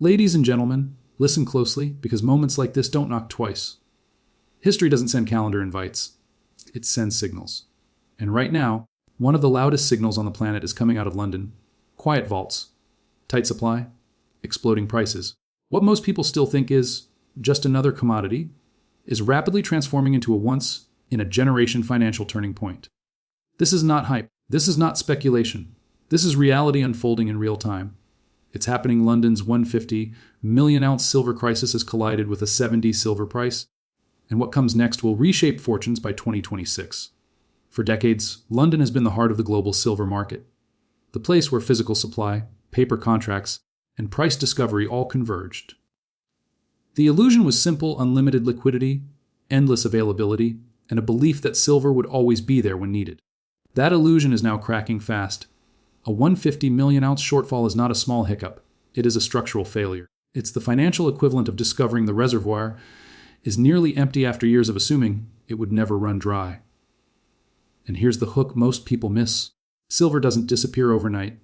Ladies and gentlemen, listen closely because moments like this don't knock twice. History doesn't send calendar invites. It sends signals. And right now, one of the loudest signals on the planet is coming out of London. Quiet vaults. Tight supply. Exploding prices. What most people still think is just another commodity is rapidly transforming into a once-in-a-generation financial turning point. This is not hype. This is not speculation. This is reality unfolding in real time. It's happening. London's 150 million ounce silver crisis has collided with a 70 silver price, and what comes next will reshape fortunes by 2026. For decades, London has been the heart of the global silver market, the place where physical supply, paper contracts, and price discovery all converged. The illusion was simple, unlimited liquidity, endless availability, and a belief that silver would always be there when needed. That illusion is now cracking fast. A 150 million ounce shortfall is not a small hiccup. It is a structural failure. It's the financial equivalent of discovering the reservoir is nearly empty after years of assuming it would never run dry. And here's the hook most people miss. Silver doesn't disappear overnight.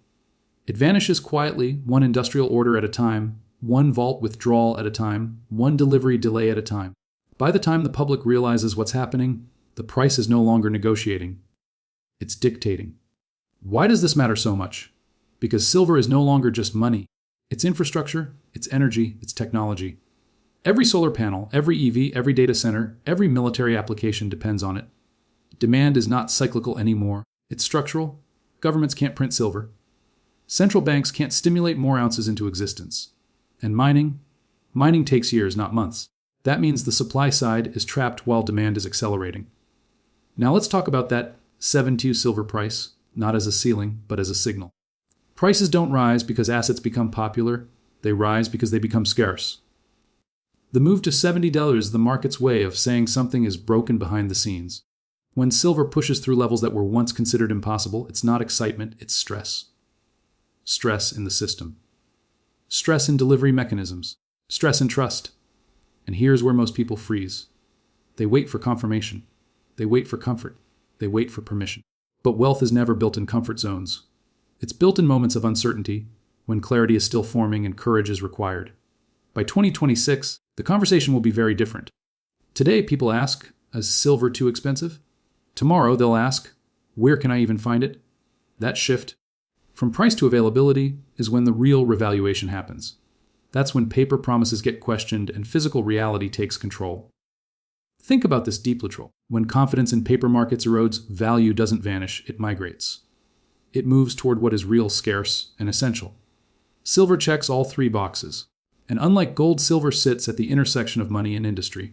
It vanishes quietly, one industrial order at a time, one vault withdrawal at a time, one delivery delay at a time. By the time the public realizes what's happening, the price is no longer negotiating. It's dictating. Why does this matter so much? Because silver is no longer just money. It's infrastructure, it's energy, it's technology. Every solar panel, every EV, every data center, every military application depends on it. Demand is not cyclical anymore. It's structural. Governments can't print silver. Central banks can't stimulate more ounces into existence. And mining takes years, not months. That means the supply side is trapped while demand is accelerating. Now let's talk about that 7.2 silver price. Not as a ceiling, but as a signal. Prices don't rise because assets become popular. They rise because they become scarce. The move to $70 is the market's way of saying something is broken behind the scenes. When silver pushes through levels that were once considered impossible, it's not excitement, it's stress. Stress in the system. Stress in delivery mechanisms. Stress in trust. And here's where most people freeze. They wait for confirmation. They wait for comfort. They wait for permission. But wealth is never built in comfort zones. It's built in moments of uncertainty, when clarity is still forming and courage is required. By 2026, the conversation will be very different. Today, people ask, is silver too expensive? Tomorrow, they'll ask, where can I even find it? That shift, from price to availability, is when the real revaluation happens. That's when paper promises get questioned and physical reality takes control. Think about this deep literal. When confidence in paper markets erodes, value doesn't vanish, it migrates. It moves toward what is real, scarce, and essential. Silver checks all three boxes. And unlike gold, silver sits at the intersection of money and industry.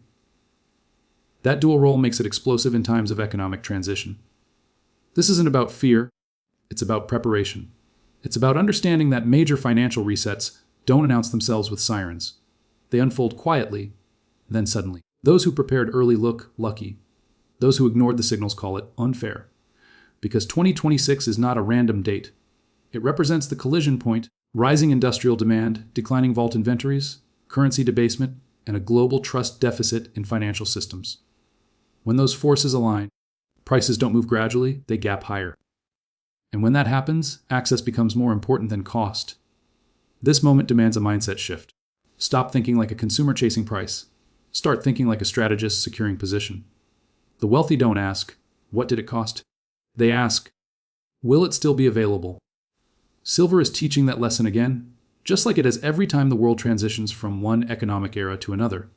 That dual role makes it explosive in times of economic transition. This isn't about fear, it's about preparation. It's about understanding that major financial resets don't announce themselves with sirens. They unfold quietly, then suddenly. Those who prepared early look lucky. Those who ignored the signals call it unfair. Because 2026 is not a random date. It represents the collision point, rising industrial demand, declining vault inventories, currency debasement, and a global trust deficit in financial systems. When those forces align, prices don't move gradually, they gap higher. And when that happens, access becomes more important than cost. This moment demands a mindset shift. Stop thinking like a consumer chasing price. Start thinking like a strategist securing position. The wealthy don't ask, what did it cost? They ask, will it still be available? Silver is teaching that lesson again, just like it has every time the world transitions from one economic era to another.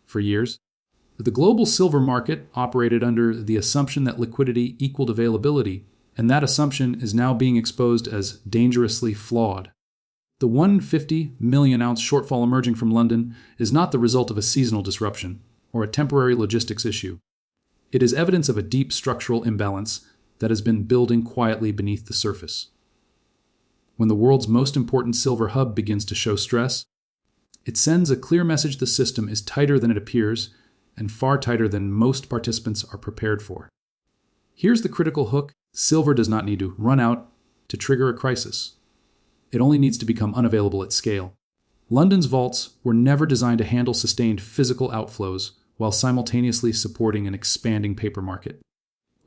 For years, the global silver market operated under the assumption that liquidity equaled availability, and that assumption is now being exposed as dangerously flawed. The 150 million ounce shortfall emerging from London is not the result of a seasonal disruption or a temporary logistics issue. It is evidence of a deep structural imbalance that has been building quietly beneath the surface. When the world's most important silver hub begins to show stress, it sends a clear message the system is tighter than it appears and far tighter than most participants are prepared for. Here's the critical hook. Silver does not need to run out to trigger a crisis. It only needs to become unavailable at scale. London's vaults were never designed to handle sustained physical outflows while simultaneously supporting an expanding paper market.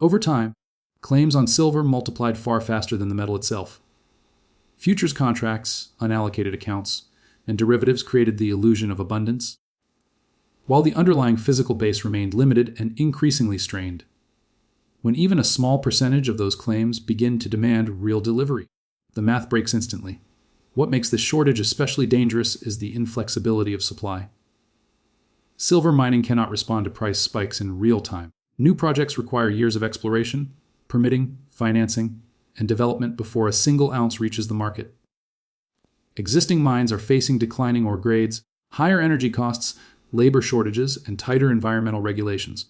Over time, claims on silver multiplied far faster than the metal itself. Futures contracts, unallocated accounts, and derivatives created the illusion of abundance, while the underlying physical base remained limited and increasingly strained. When even a small percentage of those claims begin to demand real delivery, the math breaks instantly. What makes this shortage especially dangerous is the inflexibility of supply. Silver mining cannot respond to price spikes in real time. New projects require years of exploration, permitting, financing, and development before a single ounce reaches the market. Existing mines are facing declining ore grades, higher energy costs, labor shortages, and tighter environmental regulations.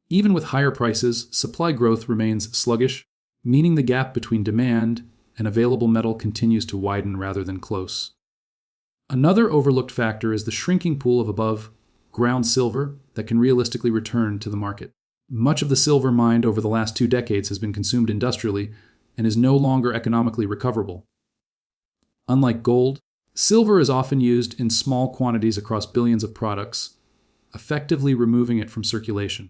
Even with higher prices, supply growth remains sluggish, meaning the gap between demand and available metal continues to widen rather than close. Another overlooked factor is the shrinking pool of above-ground silver that can realistically return to the market. Much of the silver mined over the last 2 decades has been consumed industrially and is no longer economically recoverable. Unlike gold, silver is often used in small quantities across billions of products, effectively removing it from circulation.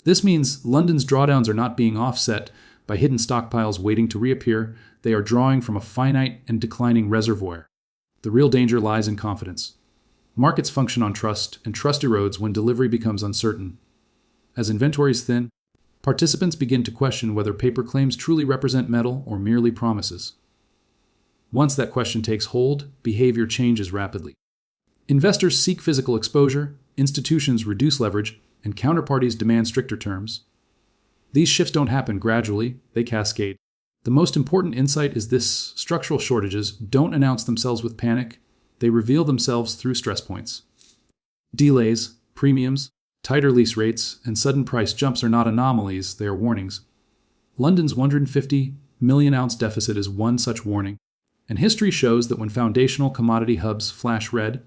This means London's drawdowns are not being offset by hidden stockpiles waiting to reappear. They are drawing from a finite and declining reservoir. The real danger lies in confidence. Markets function on trust, and trust erodes when delivery becomes uncertain. As inventories thin, participants begin to question whether paper claims truly represent metal or merely promises. Once that question takes hold, behavior changes rapidly. Investors seek physical exposure, institutions reduce leverage, and counterparties demand stricter terms. These shifts don't happen gradually, they cascade. The most important insight is this: structural shortages don't announce themselves with panic, they reveal themselves through stress points. Delays, premiums, tighter lease rates, and sudden price jumps are not anomalies, they are warnings. London's 150 million ounce deficit is one such warning, and history shows that when foundational commodity hubs flash red,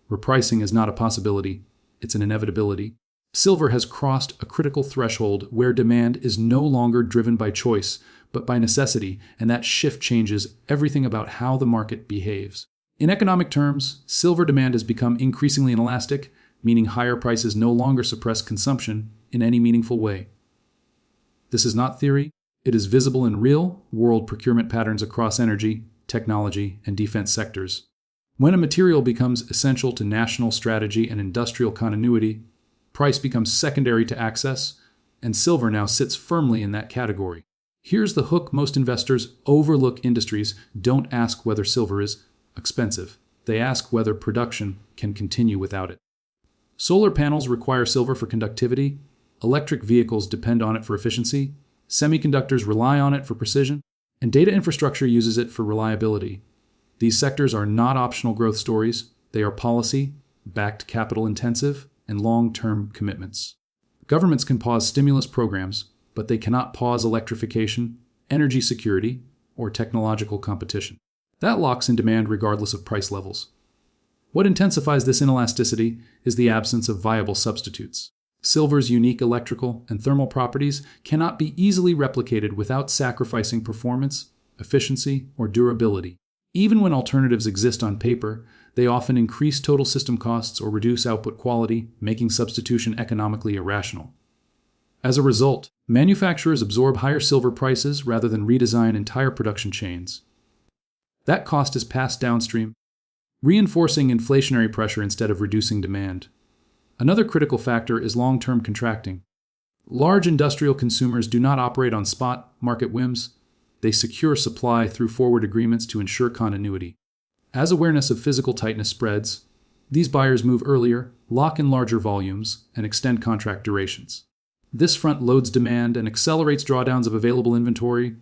repricing is not a possibility, it's an inevitability. Silver has crossed a critical threshold where demand is no longer driven by choice, but by necessity, and that shift changes everything about how the market behaves. In economic terms, silver demand has become increasingly inelastic, meaning higher prices no longer suppress consumption in any meaningful way. This is not theory, it is visible in real-world procurement patterns across energy, technology, and defense sectors. When a material becomes essential to national strategy and industrial continuity, price becomes secondary to access, and silver now sits firmly in that category. Here's the hook: most investors overlook industries don't ask whether silver is expensive. They ask whether production can continue without it. Solar panels require silver for conductivity, electric vehicles depend on it for efficiency, semiconductors rely on it for precision, and data infrastructure uses it for reliability. These sectors are not optional growth stories, they are policy-backed, capital-intensive, and long-term commitments. Governments can pause stimulus programs, but they cannot pause electrification, energy security, or technological competition. That locks in demand regardless of price levels. What intensifies this inelasticity is the absence of viable substitutes. Silver's unique electrical and thermal properties cannot be easily replicated without sacrificing performance, efficiency, or durability. Even when alternatives exist on paper, they often increase total system costs or reduce output quality, making substitution economically irrational. As a result, manufacturers absorb higher silver prices rather than redesign entire production chains. That cost is passed downstream, reinforcing inflationary pressure instead of reducing demand. Another critical factor is long-term contracting. Large industrial consumers do not operate on spot market whims. They secure supply through forward agreements to ensure continuity. As awareness of physical tightness spreads, these buyers move earlier, lock in larger volumes, and extend contract durations. This front-loads demand and accelerates drawdowns of available inventory,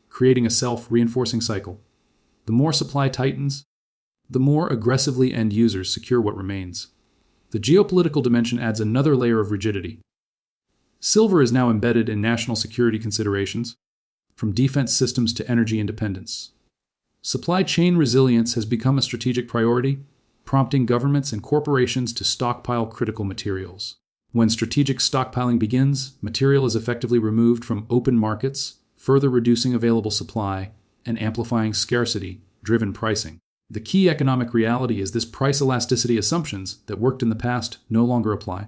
creating a self-reinforcing cycle. The more supply tightens, the more aggressively end users secure what remains. The geopolitical dimension adds another layer of rigidity. Silver is now embedded in national security considerations, from defense systems to energy independence. Supply chain resilience has become a strategic priority, prompting governments and corporations to stockpile critical materials. When strategic stockpiling begins, material is effectively removed from open markets, further reducing available supply and amplifying scarcity-driven pricing. The key economic reality is this: price elasticity assumptions that worked in the past no longer apply.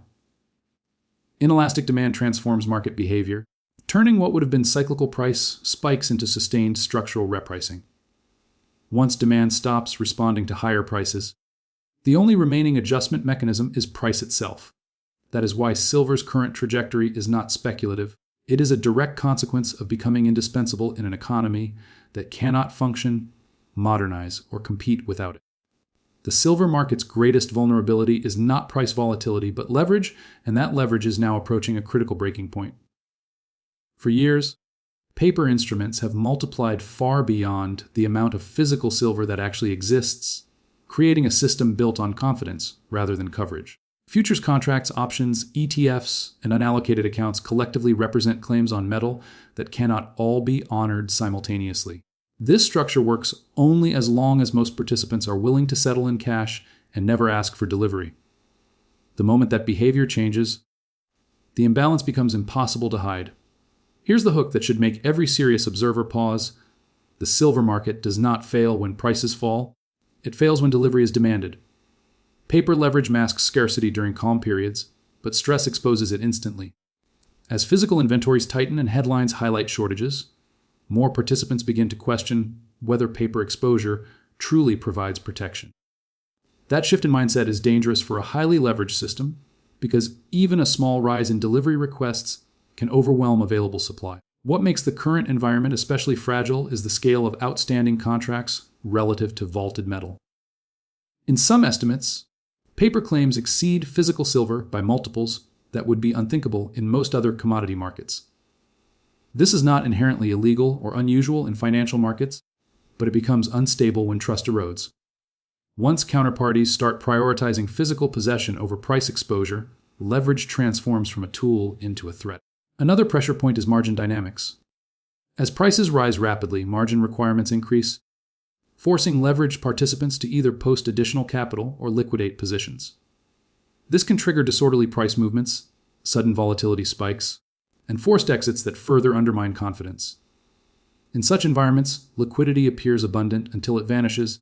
Inelastic demand transforms market behavior, turning what would have been cyclical price spikes into sustained structural repricing. Once demand stops responding to higher prices, the only remaining adjustment mechanism is price itself. That is why silver's current trajectory is not speculative. It is a direct consequence of becoming indispensable in an economy that cannot function, modernize, or compete without it. The silver market's greatest vulnerability is not price volatility, but leverage, and that leverage is now approaching a critical breaking point. For years, paper instruments have multiplied far beyond the amount of physical silver that actually exists, creating a system built on confidence rather than coverage. Futures contracts, options, ETFs, and unallocated accounts collectively represent claims on metal that cannot all be honored simultaneously. This structure works only as long as most participants are willing to settle in cash and never ask for delivery. The moment that behavior changes, the imbalance becomes impossible to hide. Here's the hook that should make every serious observer pause. The silver market does not fail when prices fall. It fails when delivery is demanded. Paper leverage masks scarcity during calm periods, but stress exposes it instantly. As physical inventories tighten and headlines highlight shortages, more participants begin to question whether paper exposure truly provides protection. That shift in mindset is dangerous for a highly leveraged system because even a small rise in delivery requests can overwhelm available supply. What makes the current environment especially fragile is the scale of outstanding contracts relative to vaulted metal. In some estimates, paper claims exceed physical silver by multiples that would be unthinkable in most other commodity markets. This is not inherently illegal or unusual in financial markets, but it becomes unstable when trust erodes. Once counterparties start prioritizing physical possession over price exposure, leverage transforms from a tool into a threat. Another pressure point is margin dynamics. As prices rise rapidly, margin requirements increase, forcing leveraged participants to either post additional capital or liquidate positions. This can trigger disorderly price movements, sudden volatility spikes, and forced exits that further undermine confidence. In such environments, liquidity appears abundant until it vanishes,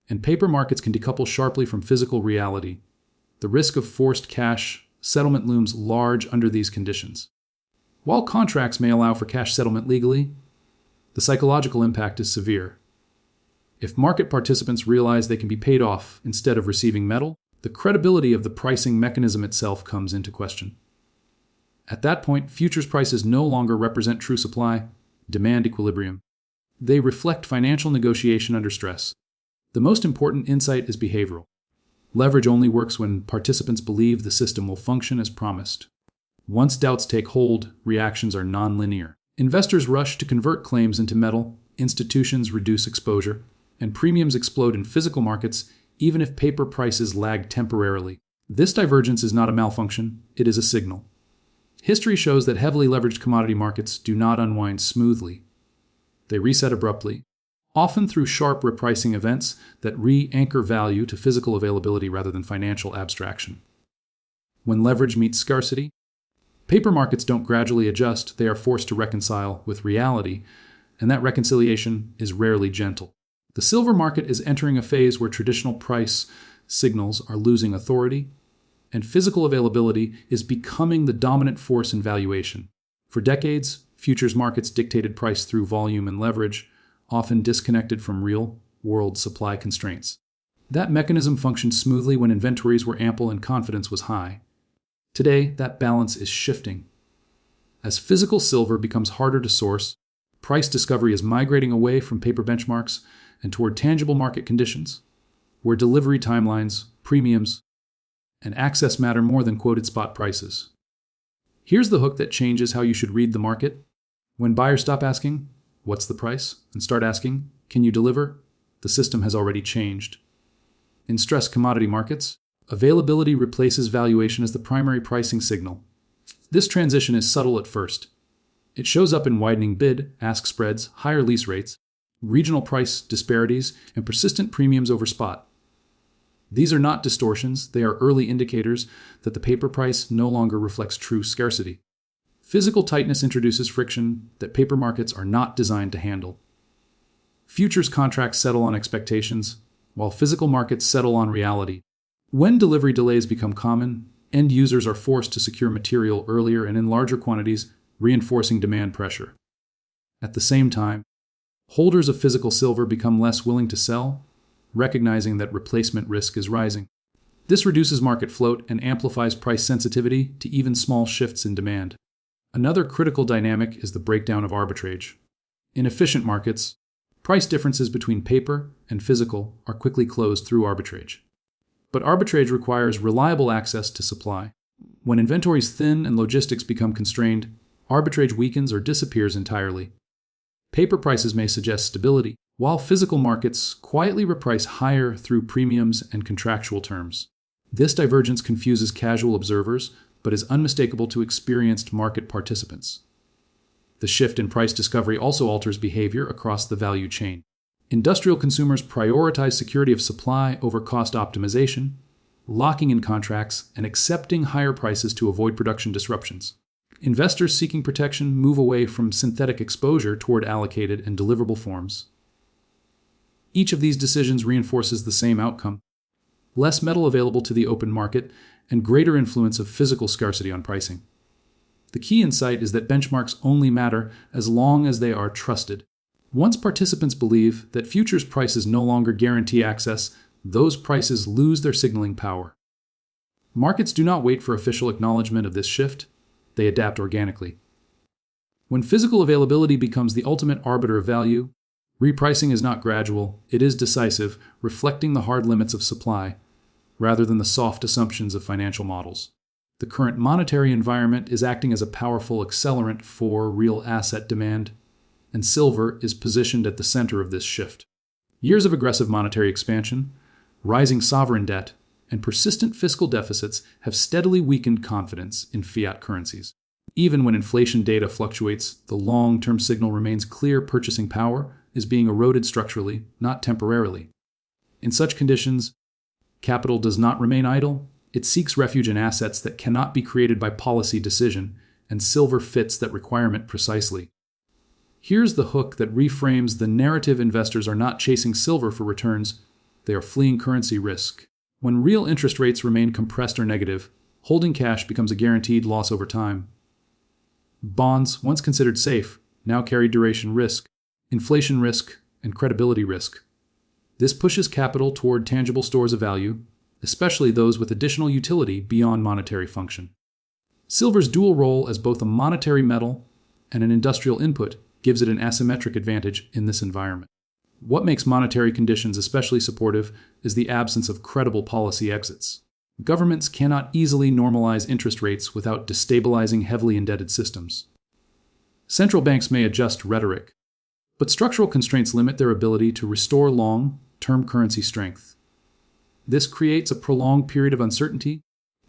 and paper markets can decouple sharply from physical reality. The risk of forced cash settlement looms large under these conditions. While contracts may allow for cash settlement legally, the psychological impact is severe. If market participants realize they can be paid off instead of receiving metal, the credibility of the pricing mechanism itself comes into question. At that point, futures prices no longer represent true supply, demand equilibrium. They reflect financial negotiation under stress. The most important insight is behavioral. Leverage only works when participants believe the system will function as promised. Once doubts take hold, reactions are nonlinear. Investors rush to convert claims into metal, institutions reduce exposure, and premiums explode in physical markets even if paper prices lag temporarily. This divergence is not a malfunction, it is a signal. History shows that heavily leveraged commodity markets do not unwind smoothly. They reset abruptly, often through sharp repricing events that re-anchor value to physical availability rather than financial abstraction. When leverage meets scarcity, paper markets don't gradually adjust, they are forced to reconcile with reality, and that reconciliation is rarely gentle. The silver market is entering a phase where traditional price signals are losing authority, and physical availability is becoming the dominant force in valuation. For decades, futures markets dictated price through volume and leverage, often disconnected from real-world supply constraints. That mechanism functioned smoothly when inventories were ample and confidence was high. Today, that balance is shifting. As physical silver becomes harder to source, price discovery is migrating away from paper benchmarks and toward tangible market conditions, where delivery timelines, premiums, and access matter more than quoted spot prices. Here's the hook that changes how you should read the market. When buyers stop asking, "What's the price?" and start asking, "Can you deliver?" the system has already changed. In stressed commodity markets, availability replaces valuation as the primary pricing signal. This transition is subtle at first. It shows up in widening bid-ask spreads, higher lease rates, regional price disparities, and persistent premiums over spot. These are not distortions, they are early indicators that the paper price no longer reflects true scarcity. Physical tightness introduces friction that paper markets are not designed to handle. Futures contracts settle on expectations, while physical markets settle on reality. When delivery delays become common, end users are forced to secure material earlier and in larger quantities, reinforcing demand pressure. At the same time, Holders of physical silver become less willing to sell, recognizing that replacement risk is rising. This reduces market float and amplifies price sensitivity to even small shifts in demand. Another critical dynamic is the breakdown of arbitrage. In efficient markets, price differences between paper and physical are quickly closed through arbitrage. But arbitrage requires reliable access to supply. When inventories thin and logistics become constrained, arbitrage weakens or disappears entirely. Paper prices may suggest stability, while physical markets quietly reprice higher through premiums and contractual terms. This divergence confuses casual observers, but is unmistakable to experienced market participants. The shift in price discovery also alters behavior across the value chain. Industrial consumers prioritize security of supply over cost optimization, locking in contracts and accepting higher prices to avoid production disruptions. Investors seeking protection move away from synthetic exposure toward allocated and deliverable forms. Each of these decisions reinforces the same outcome: less metal available to the open market and greater influence of physical scarcity on pricing. The key insight is that benchmarks only matter as long as they are trusted. Once participants believe that futures prices no longer guarantee access, those prices lose their signaling power. Markets do not wait for official acknowledgement of this shift, they adapt organically. When physical availability becomes the ultimate arbiter of value, repricing is not gradual, it is decisive, reflecting the hard limits of supply, rather than the soft assumptions of financial models. The current monetary environment is acting as a powerful accelerant for real asset demand, and silver is positioned at the center of this shift. Years of aggressive monetary expansion, rising sovereign debt, and persistent fiscal deficits have steadily weakened confidence in fiat currencies. Even when inflation data fluctuates, the long-term signal remains clear: purchasing power is being eroded structurally, not temporarily. In such conditions, capital does not remain idle. It seeks refuge in assets that cannot be created by policy decision, and silver fits that requirement precisely. Here's the hook that reframes the narrative: investors are not chasing silver for returns, they are fleeing currency risk. When real interest rates remain compressed or negative, holding cash becomes a guaranteed loss over time. Bonds, once considered safe, now carry duration risk, inflation risk, and credibility risk. This pushes capital toward tangible stores of value, especially those with additional utility beyond monetary function. Silver's dual role as both a monetary metal and an industrial input gives it an asymmetric advantage in this environment. What makes monetary conditions especially supportive is the absence of credible policy exits. Governments cannot easily normalize interest rates without destabilizing heavily indebted systems. Central banks may adjust rhetoric, but structural constraints limit their ability to restore long-term currency strength. This creates a prolonged period of uncertainty,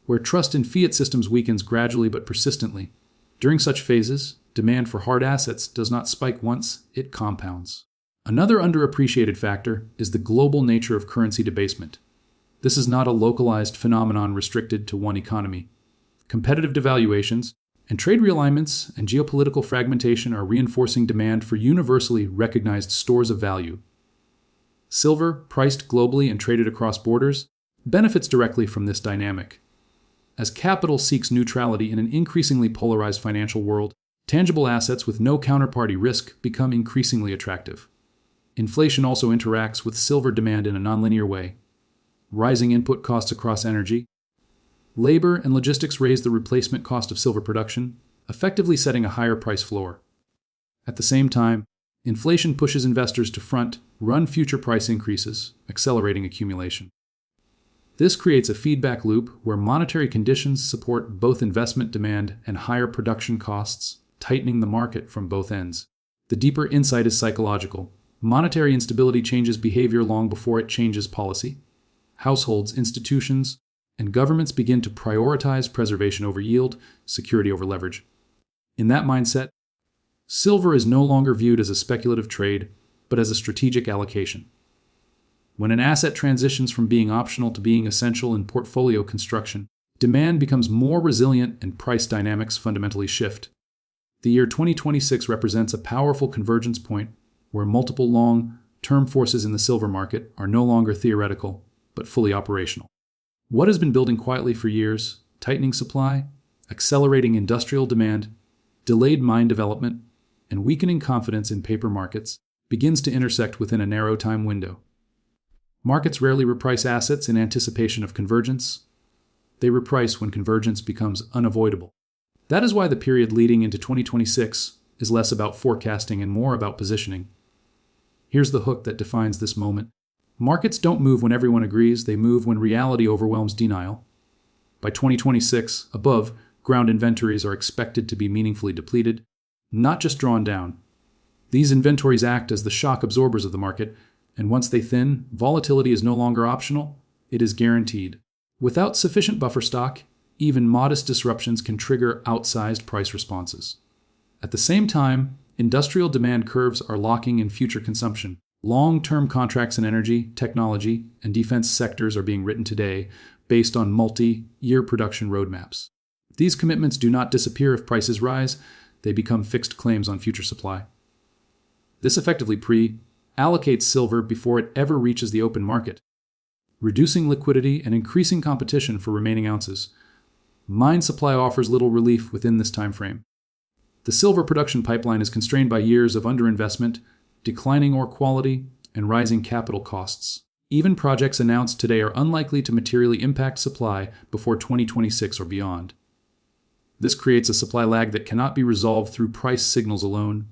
where trust in fiat systems weakens gradually but persistently. During such phases, demand for hard assets does not spike once, it compounds. Another underappreciated factor is the global nature of currency debasement. This is not a localized phenomenon restricted to one economy. Competitive devaluations and trade realignments and geopolitical fragmentation are reinforcing demand for universally recognized stores of value. Silver, priced globally and traded across borders, benefits directly from this dynamic. As capital seeks neutrality in an increasingly polarized financial world, tangible assets with no counterparty risk become increasingly attractive. Inflation also interacts with silver demand in a nonlinear way. Rising input costs across energy, labor, and logistics raise the replacement cost of silver production, effectively setting a higher price floor. At the same time, inflation pushes investors to front-run future price increases, accelerating accumulation. This creates a feedback loop where monetary conditions support both investment demand and higher production costs, tightening the market from both ends. The deeper insight is psychological. Monetary instability changes behavior long before it changes policy. Households, institutions, and governments begin to prioritize preservation over yield, security over leverage. In that mindset, silver is no longer viewed as a speculative trade, but as a strategic allocation. When an asset transitions from being optional to being essential in portfolio construction, demand becomes more resilient and price dynamics fundamentally shift. The year 2026 represents a powerful convergence point where multiple long-term forces in the silver market are no longer theoretical, but fully operational. What has been building quietly for years, tightening supply, accelerating industrial demand, delayed mine development, and weakening confidence in paper markets, begins to intersect within a narrow time window. Markets rarely reprice assets in anticipation of convergence. They reprice when convergence becomes unavoidable. That is why the period leading into 2026 is less about forecasting and more about positioning. Here's the hook that defines this moment. Markets don't move when everyone agrees, they move when reality overwhelms denial. By 2026, above, ground inventories are expected to be meaningfully depleted, not just drawn down. These inventories act as the shock absorbers of the market, and once they thin, volatility is no longer optional, it is guaranteed. Without sufficient buffer stock, even modest disruptions can trigger outsized price responses. At the same time, industrial demand curves are locking in future consumption. Long-term contracts in energy, technology, and defense sectors are being written today based on multi-year production roadmaps. These commitments do not disappear if prices rise, they become fixed claims on future supply. This effectively pre-allocates silver before it ever reaches the open market, reducing liquidity and increasing competition for remaining ounces. Mine supply offers little relief within this time frame. The silver production pipeline is constrained by years of underinvestment, declining ore quality, and rising capital costs. Even projects announced today are unlikely to materially impact supply before 2026 or beyond. This creates a supply lag that cannot be resolved through price signals alone,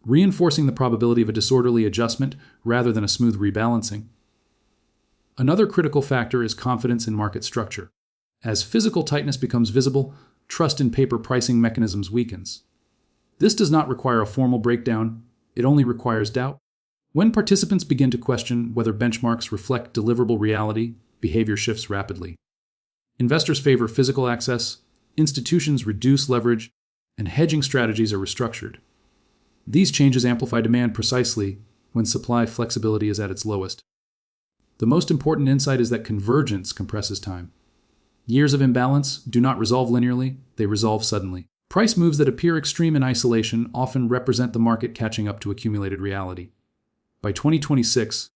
reinforcing the probability of a disorderly adjustment rather than a smooth rebalancing. Another critical factor is confidence in market structure. As physical tightness becomes visible, trust in paper pricing mechanisms weakens. This does not require a formal breakdown, it only requires doubt. When participants begin to question whether benchmarks reflect deliverable reality, behavior shifts rapidly. Investors favor physical access, institutions reduce leverage, and hedging strategies are restructured. These changes amplify demand precisely when supply flexibility is at its lowest. The most important insight is that convergence compresses time. Years of imbalance do not resolve linearly, they resolve suddenly. Price moves that appear extreme in isolation often represent the market catching up to accumulated reality. By 2026,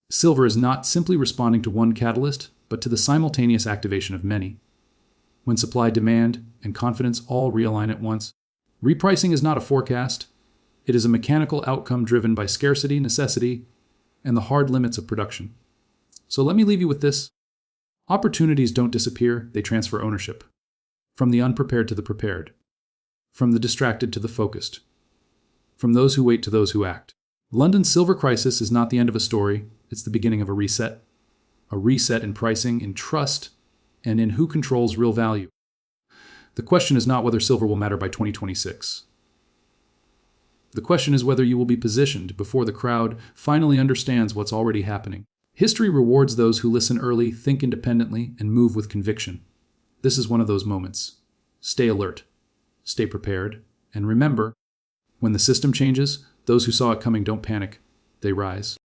silver is not simply responding to one catalyst, but to the simultaneous activation of many. When supply, demand, and confidence all realign at once, repricing is not a forecast, it is a mechanical outcome driven by scarcity, necessity, and the hard limits of production. So let me leave you with this. Opportunities don't disappear, they transfer ownership. From the unprepared to the prepared. From the distracted to the focused. From those who wait to those who act. London's silver crisis is not the end of a story, it's the beginning of a reset. A reset in pricing, in trust, and in who controls real value. The question is not whether silver will matter by 2026. The question is whether you will be positioned before the crowd finally understands what's already happening. History rewards those who listen early, think independently, and move with conviction. This is one of those moments. Stay alert, stay prepared, and remember, when the system changes, those who saw it coming don't panic, they rise.